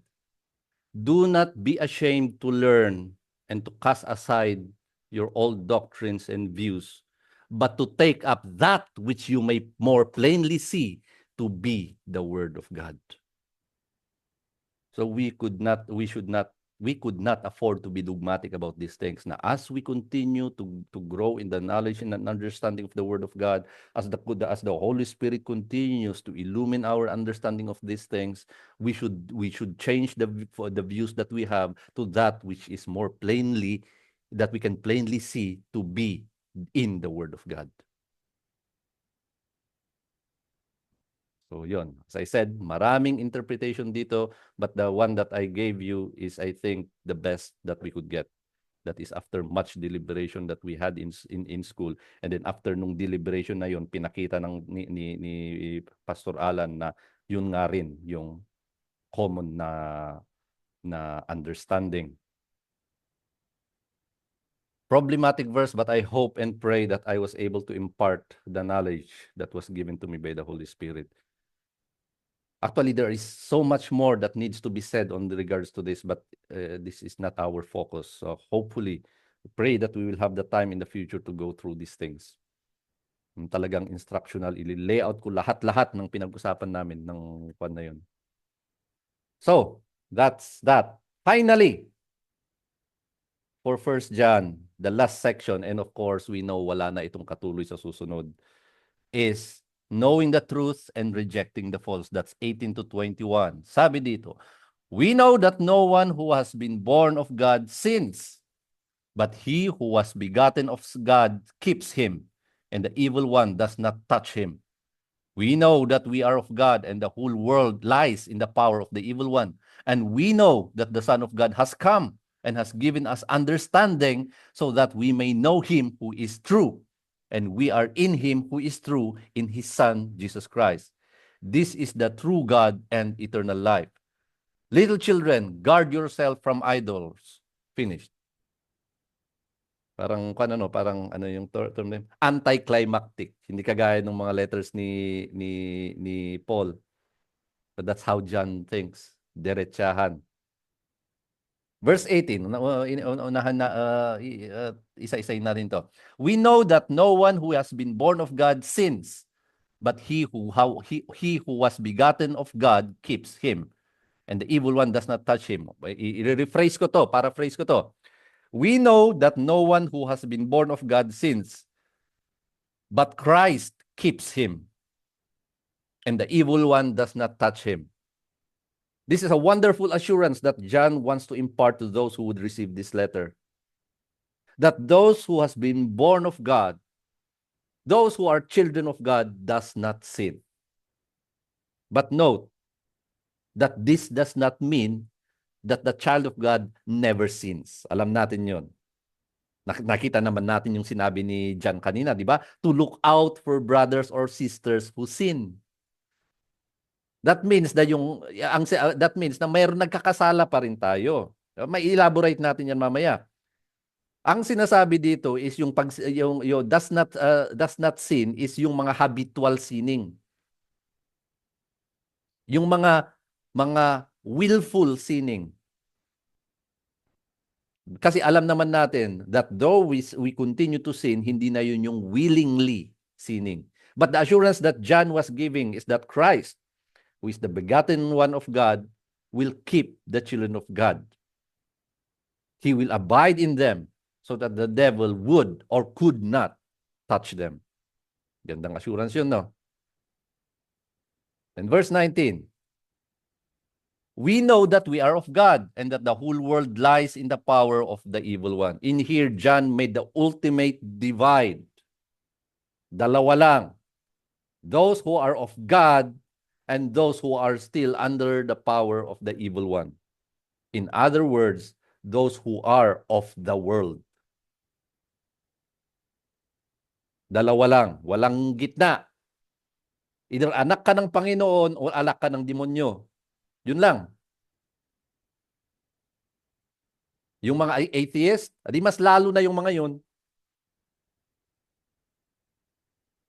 "Do not be ashamed to learn and to cast aside your old doctrines and views, but to take up that which you may more plainly see to be the Word of God." So we should not we could not afford to be dogmatic about these things. Now, as we continue to grow in the knowledge and understanding of the Word of God, as the Holy Spirit continues to illumine our understanding of these things, we should change the views that we have to that which is more plainly, that we can plainly see to be in the Word of God. So yun, as I said, maraming interpretation dito, but the one that I gave you is, I think, the best that we could get. That is after much deliberation that we had in school. And then after nung deliberation na yun, pinakita ni Pastor Alan na yun nga rin yung common na understanding. Problematic verse, but I hope and pray that I was able to impart the knowledge that was given to me by the Holy Spirit. Actually, there is so much more that needs to be said on regards to this, but this is not our focus. So hopefully, pray that we will have the time in the future to go through these things. Talagang instructional, i-layout ko lahat-lahat ng pinag-usapan namin ng kwan na yun. So, that's that. Finally, for 1 John, the last section, and of course, we know wala na itong katuloy sa susunod, is knowing the truth and rejecting the false. That's 18 to 21. Sabi dito, we know that no one who has been born of God sins, but he who was begotten of God keeps him, and the evil one does not touch him. We know that we are of God, and the whole world lies in the power of the evil one. And we know that the Son of God has come and has given us understanding so that we may know him who is true. And we are in him who is true, in his Son, Jesus Christ. This is the true God and eternal life. Little children, guard yourself from idols. Finished. Parang yung term name, anticlimactic. Hindi kagaya ng mga letters ni Paul. But that's how John thinks. Diretsahan. Verse 18, unahan na, isa-isayin natin to. We know that no one who has been born of God sins, but he who was begotten of God keeps him, and the evil one does not touch him. I-rephrase ko to, paraphrase ko to. We know that no one who has been born of God sins, but Christ keeps him, and the evil one does not touch him. This is a wonderful assurance that John wants to impart to those who would receive this letter. That those who has been born of God, those who are children of God, does not sin. But note that this does not mean that the child of God never sins. Alam natin yon. Nakita naman natin yung sinabi ni John kanina, di ba? To look out for brothers or sisters who sin. That means na mayroon nagkakasala pa rin tayo. May elaborate natin yan mamaya. Ang sinasabi dito is yung does not sin is yung mga habitual sinning. Yung mga willful sinning. Kasi alam naman natin that though we continue to sin, hindi na yun yung willingly sinning. But the assurance that John was giving is that Christ, who is the begotten one of God, will keep the children of God. He will abide in them so that the devil would or could not touch them. Gandang assurance yun, no? And verse 19, we know that we are of God and that the whole world lies in the power of the evil one. In here, John made the ultimate divide. Dalawa lang. Those who are of God and those who are still under the power of the evil one. In other words, those who are of the world. Dalawa lang, walang gitna. Either anak ka ng Panginoon o anak ka ng demonyo. Yun lang. Yung mga atheist, di mas lalo na yung mga yun.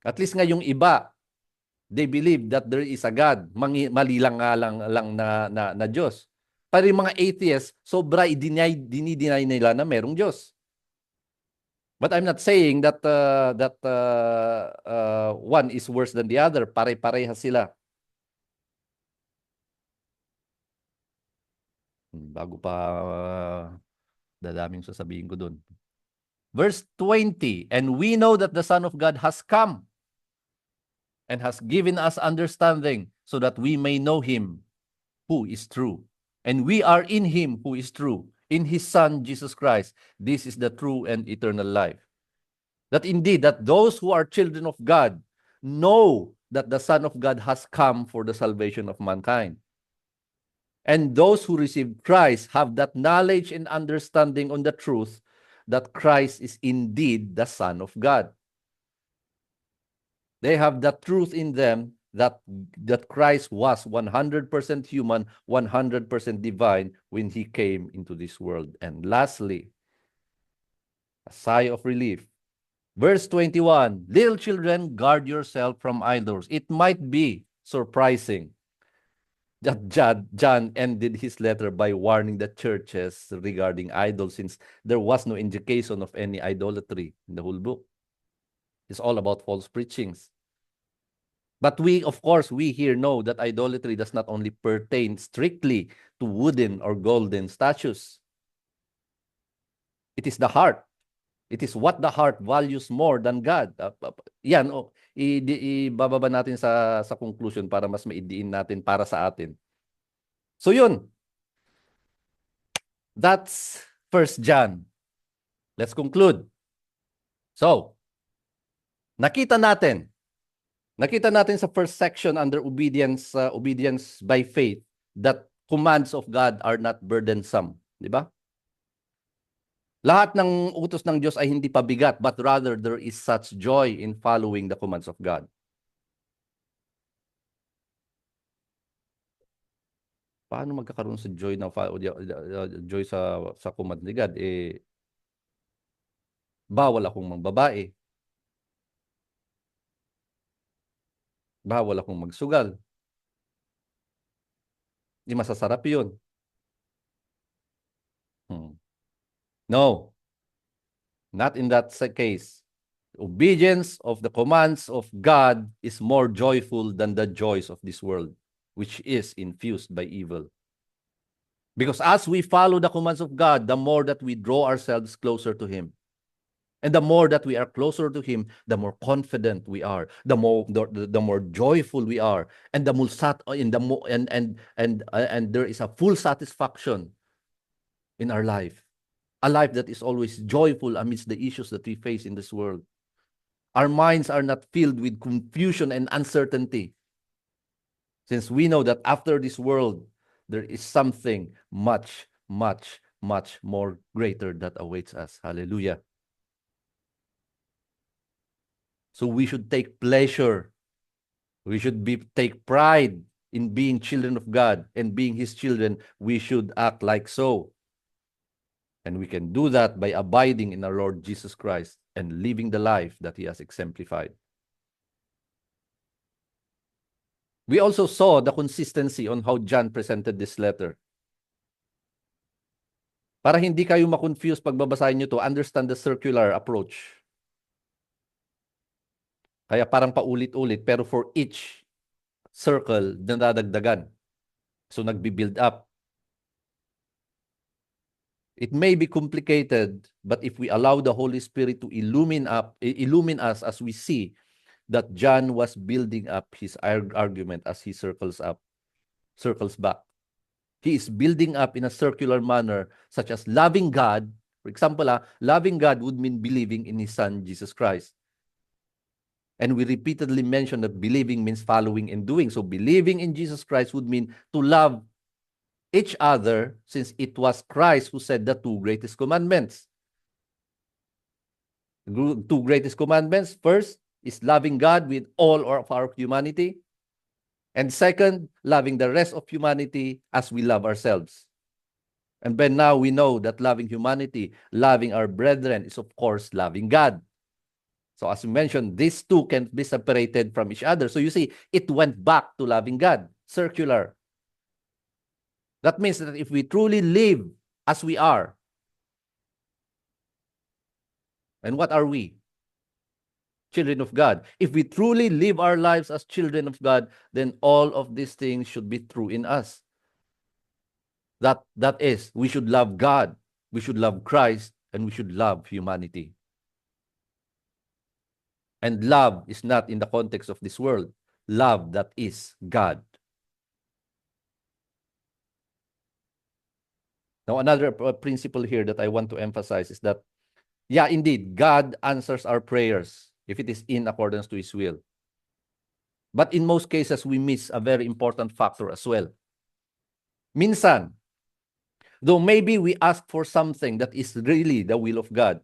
At least nga yung iba, they believe that there is a God. Mali lang nga lang na Diyos. Pero yung mga atheists, sobra dinideny nila na merong Diyos. But I'm not saying that one is worse than the other. Pare-parehas sila. bago pa dadaming sasabihin ko dun. Verse 20, and we know that the Son of God has come and has given us understanding so that we may know him who is true. And we are in him who is true, in his Son, Jesus Christ. This is the true and eternal life. That indeed, that those who are children of God know that the Son of God has come for the salvation of mankind. And those who receive Christ have that knowledge and understanding on the truth that Christ is indeed the Son of God. They have the truth in them that Christ was 100% human, 100% divine when he came into this world. And lastly, a sigh of relief. Verse 21, little children, guard yourself from idols. It might be surprising that John ended his letter by warning the churches regarding idols, since there was no indication of any idolatry in the whole book. It's all about false preachings. But we, of course, we here know that idolatry does not only pertain strictly to wooden or golden statues. It is the heart. It is what the heart values more than God. Yan, ibababa natin sa conclusion para mas maidiin natin para sa atin. So yun. That's 1 John. Let's conclude. So, nakita natin sa first section under obedience by faith that commands of God are not burdensome, di ba? Lahat ng utos ng Diyos ay hindi pabigat, but rather there is such joy in following the commands of God. Paano magkakaroon sa joy joy sa command ni God? Bawal akong magbabae. Bawal akong magsugal. Di masasarap yun. No. Not in that case. Obedience of the commands of God is more joyful than the joys of this world, which is infused by evil. Because as we follow the commands of God, the more that we draw ourselves closer to him. And the more that we are closer to him, the more confident we are, the more joyful we are, and the more and there is a full satisfaction in our life. A life that is always joyful amidst the issues that we face in this world. Our minds are not filled with confusion and uncertainty, since we know that after this world, there is something much, much, much more greater that awaits us. Hallelujah. So we should take pleasure. We should take pride in being children of God, and being his children, we should act like so. And we can do that by abiding in our Lord Jesus Christ and living the life that he has exemplified. We also saw the consistency on how John presented this letter. Para hindi kayo ma-confuse pag babasahin nyo to, understand the circular approach. Kaya parang paulit-ulit, pero for each circle, nadadagdagan. So nagbi-build up. It may be complicated, but if we allow the Holy Spirit to illumine us as we see that John was building up his argument as he circles back. He is building up in a circular manner, such as loving God. For example, loving God would mean believing in his Son, Jesus Christ. And we repeatedly mention that believing means following and doing. So believing in Jesus Christ would mean to love each other, since it was Christ who said the two greatest commandments. The two greatest commandments, first is loving God with all of our humanity, and second, loving the rest of humanity as we love ourselves. And then now we know that loving humanity, loving our brethren, is of course loving God. So as we mentioned, these two can't be separated from each other. So you see, it went back to loving God, circular. That means that if we truly live as we are, and what are we? Children of God. If we truly live our lives as children of God, then all of these things should be true in us. That is, we should love God, we should love Christ, and we should love humanity. And love is not in the context of this world. Love that is God. Now, another principle here that I want to emphasize is that, yeah, indeed, God answers our prayers if it is in accordance to His will. But in most cases, we miss a very important factor as well. Minsan, though maybe we ask for something that is really the will of God,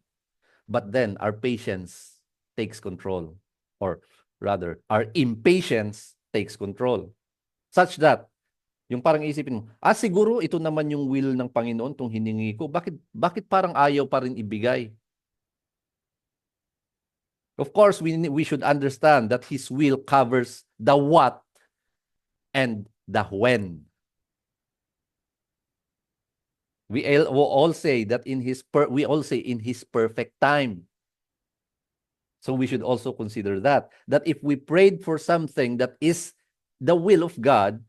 but then our patience takes control. Or rather, our impatience takes control. Such that, yung parang isipin mo, siguro ito naman yung will ng Panginoon itong hiningi ko. Bakit parang ayaw pa rin ibigay? Of course, we should understand that His will covers the what and the when. We all say that we all say in His perfect time. So we should also consider that if we prayed for something that is the will of God,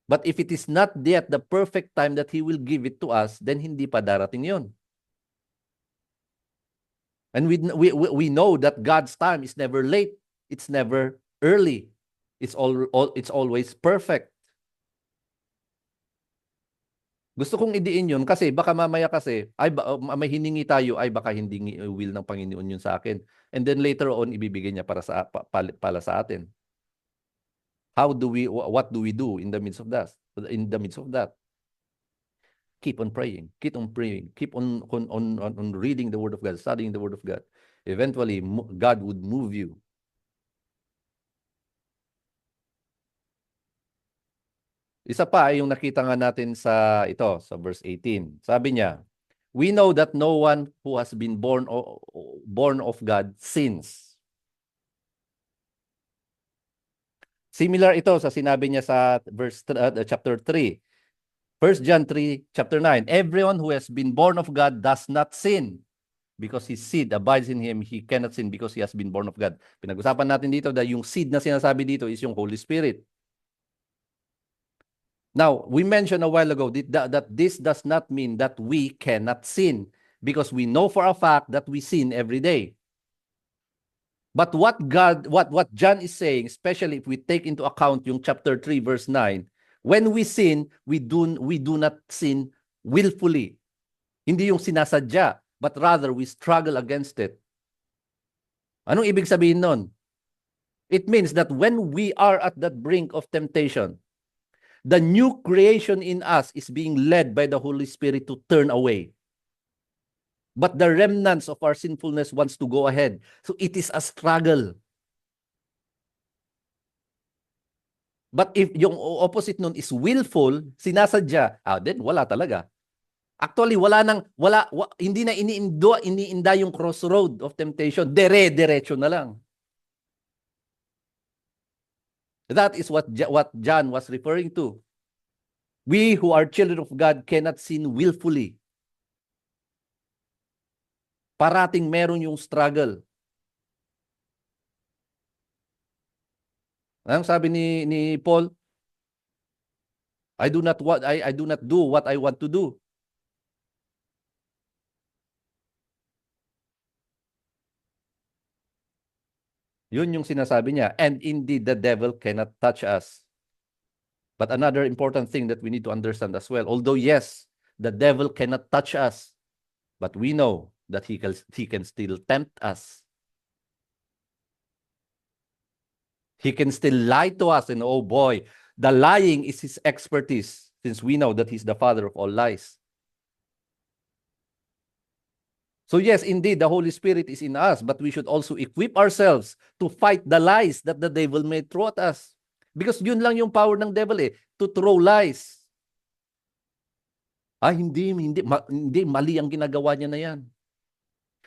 but if it is not yet the perfect time that He will give it to us, then hindi pa darating yun. And we know that God's time is never late. It's never early. It's always perfect. Gusto kong idiin yun kasi baka mamaya kasi may hiningi tayo, baka hindi will ng Panginoon yun sa akin. And then later on ibibigay niya para sa atin. What do we do in the midst of that? In the midst of that? Keep on praying, keep on reading the Word of God, studying the Word of God. Eventually, God would move you. Isa pa yung nakita nga natin sa verse 18. Sabi niya, we know that no one who has been born of God sins. Similar ito sa sinabi niya sa chapter 3. 1 John 3, chapter 9, everyone who has been born of God does not sin because his seed abides in him. He cannot sin because he has been born of God. Pinag-usapan natin dito na yung seed na sinasabi dito is yung Holy Spirit. Now, we mentioned a while ago that this does not mean that we cannot sin because we know for a fact that we sin every day. But what John is saying, especially if we take into account yung chapter 3, verse 9, when we sin, we do not sin willfully. Hindi yung sinasadya, but rather we struggle against it. Anong ibig sabihin nun? It means that when we are at that brink of temptation, the new creation in us is being led by the Holy Spirit to turn away. But the remnants of our sinfulness wants to go ahead. So it is a struggle. But if yung opposite nun is willful, sinasadya, then wala talaga. Actually, hindi na iniinda yung crossroad of temptation. Diretso na lang. That is what John was referring to. We who are children of God cannot sin willfully. Parating meron yung struggle. Anong sabi ni Paul? I do not do what I want to do. Yun yung sinasabi niya. And indeed, the devil cannot touch us. But another important thing that we need to understand as well, although yes, the devil cannot touch us, but we know that he can still tempt us. He can still lie to us, and oh boy, the lying is his expertise, since we know that he's the father of all lies. So yes, indeed, the Holy Spirit is in us, but we should also equip ourselves to fight the lies that the devil may throw at us. Because yun lang yung power ng devil to throw lies. Hindi, mali ang ginagawa niya na yan.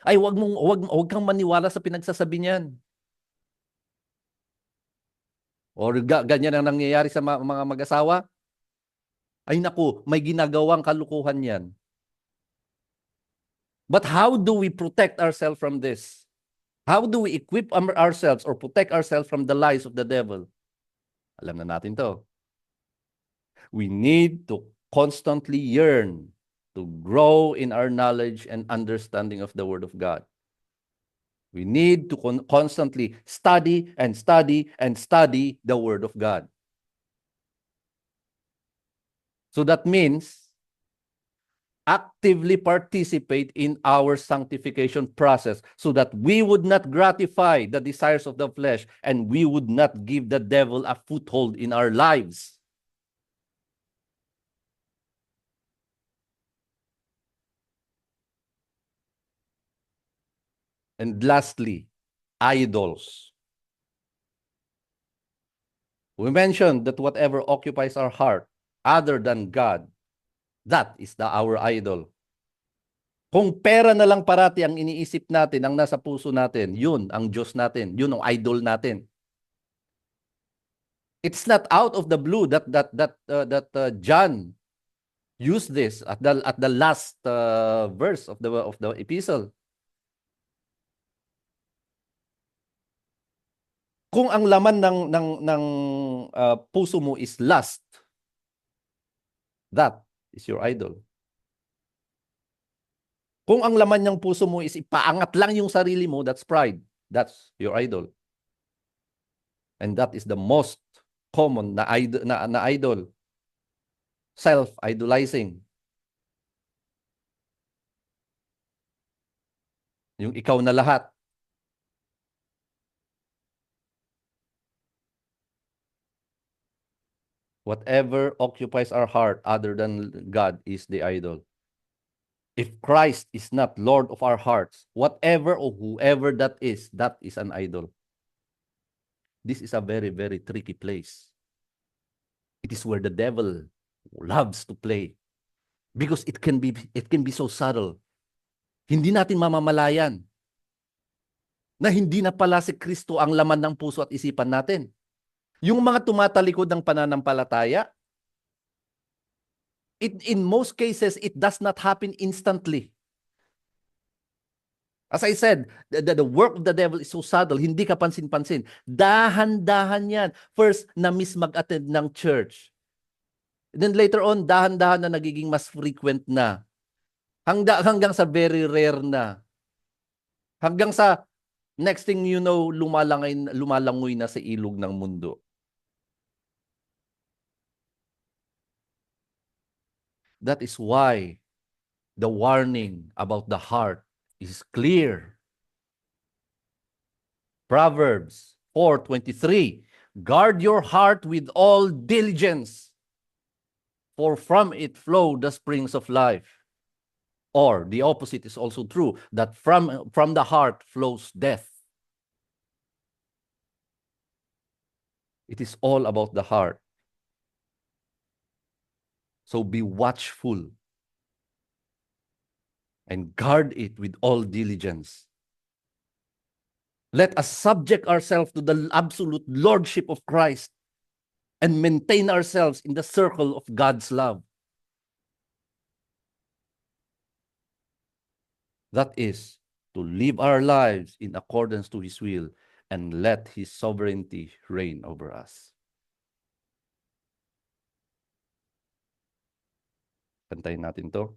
Wag kang maniwala sa pinagsasabi niyan. Or ganyan ang nangyayari sa mga mag-asawa. Naku, may ginagawang kalukuhan yan. But how do we protect ourselves from this? How do we equip ourselves or protect ourselves from the lies of the devil? Alam na natin to. We need to constantly yearn to grow in our knowledge and understanding of the Word of God. We need to constantly study and study and study the Word of God. So that means actively participate in our sanctification process so that we would not gratify the desires of the flesh and we would not give the devil a foothold in our lives. And lastly, idols. We mentioned that whatever occupies our heart other than God, that is our idol. Kung pera na lang parati ang iniisip natin, ang nasa puso natin, yun ang Diyos natin, yun ang idol natin. It's not out of the blue that John used this at the last verse of the epistle. Kung ang laman ng puso mo is lust, that is your idol. Kung ang laman ng puso mo is ipaangat lang yung sarili mo, that's pride. That's your idol. And that is the most common na idol. Self-idolizing. Yung ikaw na lahat. Whatever occupies our heart other than God is the idol. If Christ is not Lord of our hearts, whatever or whoever that is an idol. This is a very, very tricky place. It is where the devil loves to play because it can be so subtle. Hindi natin mamamalayan na hindi na pala si Kristo ang laman ng puso at isipan natin. Yung mga tumatalikod ng pananampalataya, in most cases, it does not happen instantly. As I said, the work of the devil is so subtle, hindi ka pansin-pansin. Dahan-dahan yan. First, na-miss mag-attend ng church. Then later on, dahan-dahan na nagiging mas frequent na. Hanggang sa very rare na. Hanggang sa next thing you know, lumalangoy na sa ilog ng mundo. That is why the warning about the heart is clear. Proverbs 4:23, guard your heart with all diligence, for from it flow the springs of life. Or the opposite is also true, that from the heart flows death. It is all about the heart. So be watchful and guard it with all diligence. Let us subject ourselves to the absolute lordship of Christ and maintain ourselves in the circle of God's love. That is to live our lives in accordance to His will and let His sovereignty reign over us. Kantayin natin to.